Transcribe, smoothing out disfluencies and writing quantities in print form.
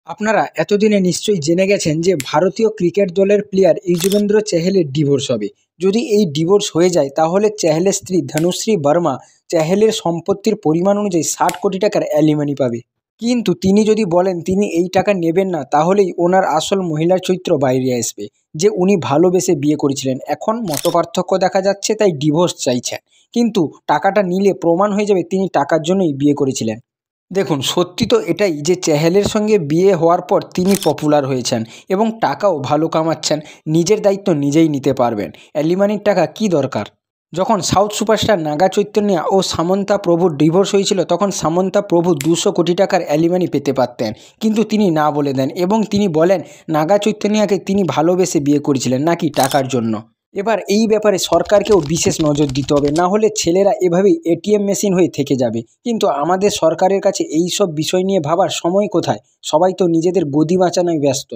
আপনারা এতদিনে নিশ্চয়ই জেনে গেছেন যে ভারতীয় ক্রিকেট দলের প্লেয়ার যুজবেন্দ্র চেহলের ডিভোর্স হবে। যদি এই ডিভোর্স হয়ে যায় তাহলে চেহলের স্ত্রী ধনুশ্রী বর্মা চেহলের সম্পত্তির পরিমাণ অনুযায়ী 60 কোটি টাকার অ্যালিমানি পাবে। কিন্তু তিনি যদি বলেন তিনি এই টাকা নেবেন না, তাহলেই ওনার আসল মহিলার চরিত্র বাইরে আসবে, যে উনি ভালোবেসে বিয়ে করেছিলেন। এখন মতপার্থক্য দেখা যাচ্ছে, তাই ডিভোর্স চাইছেন। কিন্তু টাকাটা নিলে প্রমাণ হয়ে যাবে তিনি টাকার জন্যই বিয়ে করেছিলেন। দেখুন, সত্যি তো এটাই যে চেহলের সঙ্গে বিয়ে হওয়ার পর তিনি পপুলার হয়েছেন এবং টাকাও ভালো কামাচ্ছেন। নিজের দায়িত্ব নিজেই নিতে পারবেন। অ্যালিমানির টাকা কি দরকার? যখন সাউথ সুপারস্টার নাগা চৈতন্যা ও সামন্তা প্রভুর ডিভোর্স হয়েছিল, তখন সামন্তা প্রভু 200 কোটি টাকার অ্যালিমানি পেতে পারতেন, কিন্তু তিনি না বলে দেন এবং তিনি বলেন নাগা চৈতন্যাকে তিনি ভালোবেসে বিয়ে করেছিলেন, নাকি টাকার জন্য। এবার এই ব্যাপারে সরকারকেও বিশেষ নজর দিতে হবে, না হলে ছেলেরা এভাবেই এটিএম মেশিন হয়ে থেকে যাবে। কিন্তু আমাদের সরকারের কাছে এই সব বিষয় নিয়ে ভাবার সময় কোথায়? সবাই তো নিজেদের গদি বাঁচানোয় ব্যস্ত।